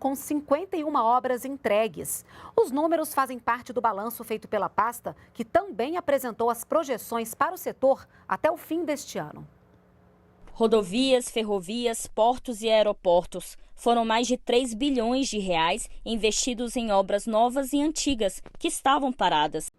Com 51 obras entregues. Os números fazem parte do balanço feito pela pasta, que também apresentou as projeções para o setor até o fim deste ano. Rodovias, ferrovias, portos e aeroportos. Foram mais de 3 bilhões de reais investidos em obras novas e antigas que estavam paradas.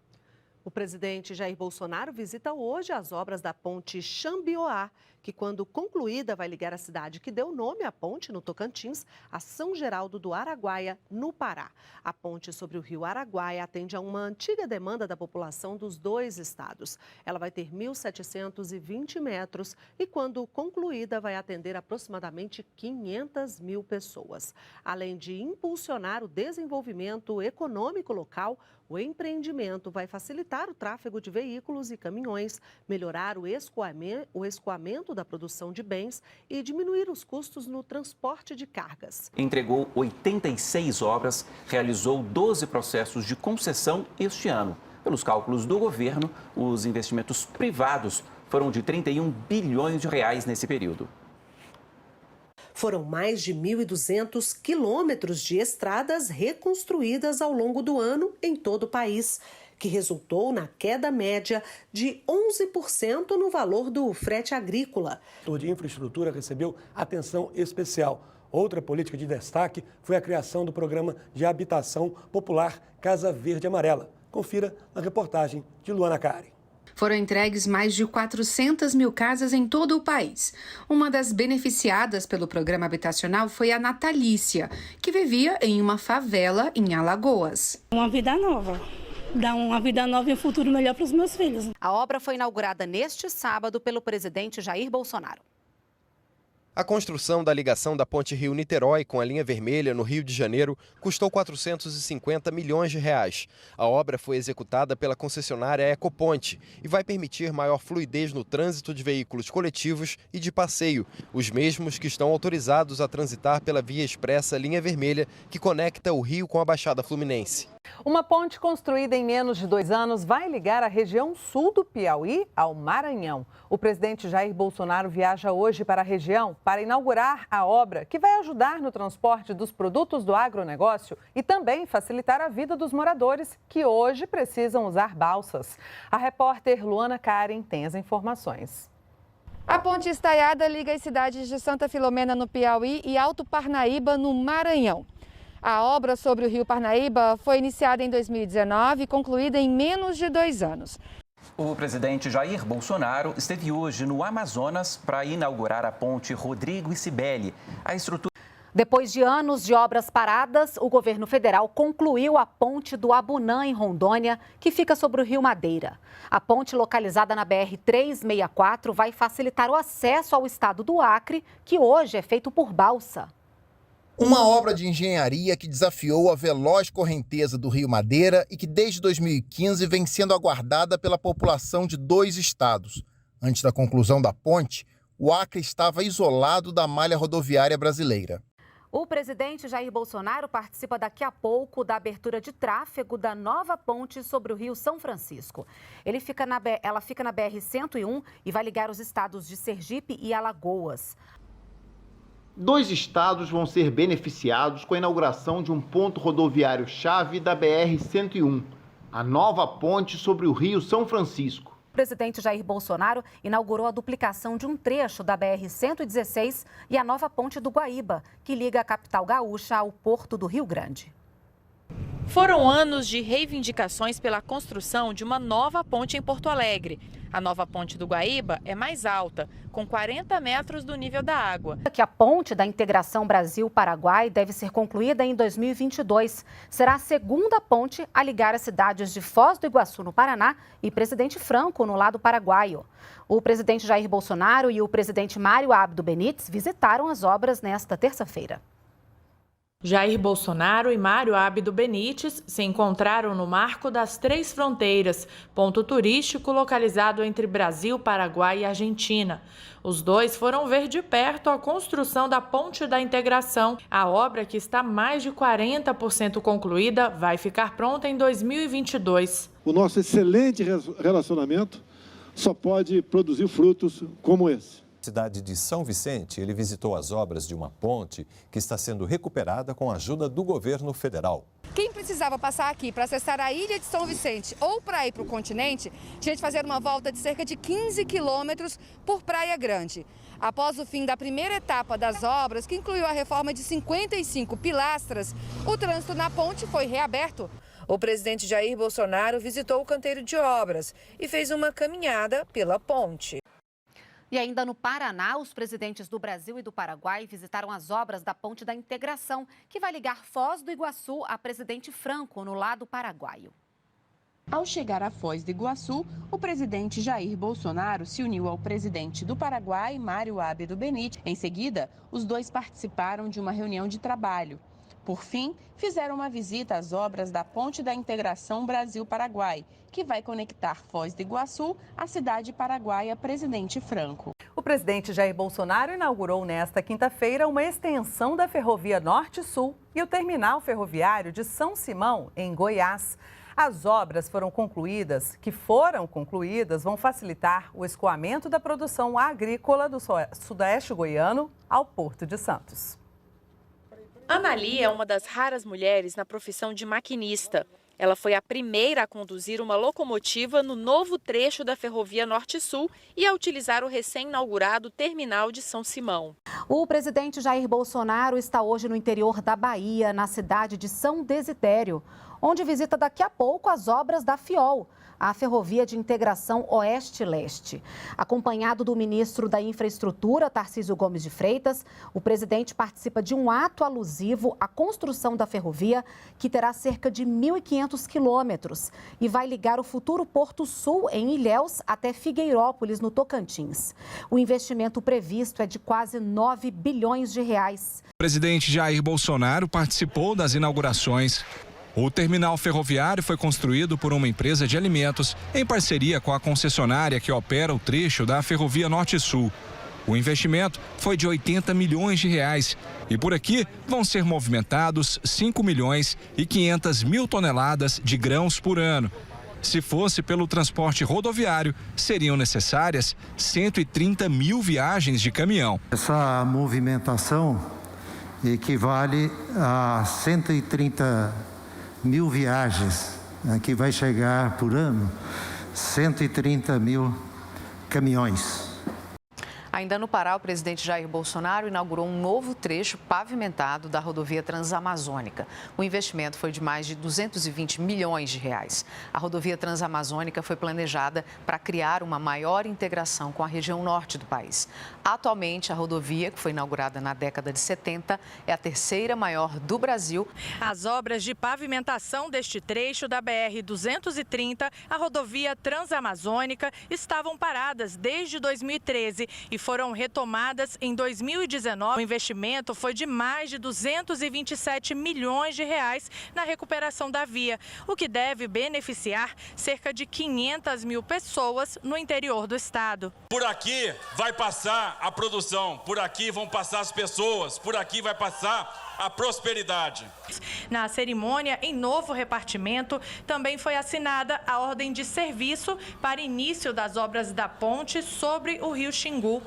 O presidente Jair Bolsonaro visita hoje as obras da ponte Xambioá, que, quando concluída, vai ligar a cidade que deu nome à ponte, no Tocantins, a São Geraldo do Araguaia, no Pará. A ponte sobre o rio Araguaia atende a uma antiga demanda da população dos dois estados. Ela vai ter 1.720 metros e, quando concluída, vai atender aproximadamente 500 mil pessoas. Além de impulsionar o desenvolvimento econômico local, o empreendimento vai facilitar o tráfego de veículos e caminhões, melhorar o escoamento da produção de bens e diminuir os custos no transporte de cargas. Entregou 86 obras, realizou 12 processos de concessão este ano. Pelos cálculos do governo, os investimentos privados foram de 31 bilhões de reais nesse período. Foram mais de 1.200 quilômetros de estradas reconstruídas ao longo do ano em todo o país, que resultou na queda média de 11% no valor do frete agrícola. O setor de infraestrutura recebeu atenção especial. Outra política de destaque foi a criação do programa de habitação popular Casa Verde Amarela. Confira na reportagem de Luana Cari. Foram entregues mais de 400 mil casas em todo o país. Uma das beneficiadas pelo programa habitacional foi a Natalícia, que vivia em uma favela em Alagoas. Uma vida nova. Dar uma vida nova e um futuro melhor para os meus filhos. A obra foi inaugurada neste sábado pelo presidente Jair Bolsonaro. A construção da ligação da Ponte Rio-Niterói com a linha vermelha no Rio de Janeiro custou 450 milhões de reais. A obra foi executada pela concessionária Ecoponte e vai permitir maior fluidez no trânsito de veículos coletivos e de passeio, os mesmos que estão autorizados a transitar pela via expressa linha vermelha que conecta o Rio com a Baixada Fluminense. Uma ponte construída em menos de 2 anos vai ligar a região sul do Piauí ao Maranhão. O presidente Jair Bolsonaro viaja hoje para a região para inaugurar a obra, que vai ajudar no transporte dos produtos do agronegócio e também facilitar a vida dos moradores que hoje precisam usar balsas. A repórter Luana Karen tem as informações. A ponte estaiada liga as cidades de Santa Filomena, no Piauí, e Alto Parnaíba, no Maranhão. A obra sobre o Rio Parnaíba foi iniciada em 2019 e concluída em menos de 2 anos. O presidente Jair Bolsonaro esteve hoje no Amazonas para inaugurar a ponte Rodrigo e Cibele. A estrutura... Depois de anos de obras paradas, o governo federal concluiu a ponte do Abunã, em Rondônia, que fica sobre o Rio Madeira. A ponte, localizada na BR-364, vai facilitar o acesso ao estado do Acre, que hoje é feito por balsa. Uma obra de engenharia que desafiou a veloz correnteza do Rio Madeira e que desde 2015 vem sendo aguardada pela população de 2 estados. Antes da conclusão da ponte, o Acre estava isolado da malha rodoviária brasileira. O presidente Jair Bolsonaro participa daqui a pouco da abertura de tráfego da nova ponte sobre o Rio São Francisco. Ela fica na BR-101 e vai ligar os estados de Sergipe e Alagoas. 2 estados vão ser beneficiados com a inauguração de um ponto rodoviário-chave da BR-101, a nova ponte sobre o Rio São Francisco. O presidente Jair Bolsonaro inaugurou a duplicação de um trecho da BR-116 e a nova ponte do Guaíba, que liga a capital gaúcha ao porto do Rio Grande. Foram anos de reivindicações pela construção de uma nova ponte em Porto Alegre. A nova ponte do Guaíba é mais alta, com 40 metros do nível da água. Que a ponte da integração Brasil-Paraguai deve ser concluída em 2022. Será a segunda ponte a ligar as cidades de Foz do Iguaçu, no Paraná, e Presidente Franco, no lado paraguaio. O presidente Jair Bolsonaro e o presidente Mário Abdo Benítez visitaram as obras nesta terça-feira. Jair Bolsonaro e Mário Abdo Benítez se encontraram no Marco das Três Fronteiras, ponto turístico localizado entre Brasil, Paraguai e Argentina. Os dois foram ver de perto a construção da Ponte da Integração. A obra, que está mais de 40% concluída, vai ficar pronta em 2022. O nosso excelente relacionamento só pode produzir frutos como esse. cidade de São Vicente, ele visitou as obras de uma ponte que está sendo recuperada com a ajuda do governo federal. Quem precisava passar aqui para acessar a ilha de São Vicente ou para ir para o continente, tinha de fazer uma volta de cerca de 15 quilômetros por Praia Grande. Após o fim da primeira etapa das obras, que incluiu a reforma de 55 pilastras, o trânsito na ponte foi reaberto. O presidente Jair Bolsonaro visitou o canteiro de obras e fez uma caminhada pela ponte. E ainda no Paraná, os presidentes do Brasil e do Paraguai visitaram as obras da Ponte da Integração, que vai ligar Foz do Iguaçu a Presidente Franco, no lado paraguaio. Ao chegar a Foz do Iguaçu, o presidente Jair Bolsonaro se uniu ao presidente do Paraguai, Mário Abdo Benítez. Em seguida, os dois participaram de uma reunião de trabalho. Por fim, fizeram uma visita às obras da Ponte da Integração Brasil-Paraguai, que vai conectar Foz do Iguaçu à cidade paraguaia Presidente Franco. O presidente Jair Bolsonaro inaugurou nesta quinta-feira uma extensão da Ferrovia Norte-Sul e o terminal ferroviário de São Simão, em Goiás. As obras foram concluídas, vão facilitar o escoamento da produção agrícola do Sudeste goiano ao Porto de Santos. Anali é uma das raras mulheres na profissão de maquinista. Ela foi a primeira a conduzir uma locomotiva no novo trecho da Ferrovia Norte-Sul e a utilizar o recém-inaugurado terminal de São Simão. O presidente Jair Bolsonaro está hoje no interior da Bahia, na cidade de São Desidério, onde visita daqui a pouco as obras da FIOL, a Ferrovia de Integração Oeste-Leste. Acompanhado do ministro da Infraestrutura, Tarcísio Gomes de Freitas, o presidente participa de um ato alusivo à construção da ferrovia, que terá cerca de 1.500 quilômetros e vai ligar o futuro Porto Sul, em Ilhéus, até Figueirópolis, no Tocantins. O investimento previsto é de quase 9 bilhões de reais. O presidente Jair Bolsonaro participou das inaugurações. O terminal ferroviário foi construído por uma empresa de alimentos em parceria com a concessionária que opera o trecho da Ferrovia Norte-Sul. O investimento foi de 80 milhões de reais e por aqui vão ser movimentados 5 milhões e 500 mil toneladas de grãos por ano. Se fosse pelo transporte rodoviário, seriam necessárias 130 mil viagens de caminhão. Essa movimentação equivale a 130 mil viagens, que vai chegar por ano 130 mil caminhões. Ainda no Pará, o presidente Jair Bolsonaro inaugurou um novo trecho pavimentado da rodovia Transamazônica. O investimento foi de mais de 220 milhões de reais. A rodovia Transamazônica foi planejada para criar uma maior integração com a região norte do país. Atualmente, a rodovia, que foi inaugurada na década de 70, é a terceira maior do Brasil. As obras de pavimentação deste trecho da BR-230, a rodovia Transamazônica, estavam paradas desde 2013 e foram retomadas em 2019. O investimento foi de mais de 227 milhões de reais na recuperação da via, o que deve beneficiar cerca de 500 mil pessoas no interior do estado. Por aqui vai passar a produção, por aqui vão passar as pessoas, por aqui vai passar a prosperidade. Na cerimônia, em novo repartimento, também foi assinada a ordem de serviço para início das obras da ponte sobre o Rio Xingu.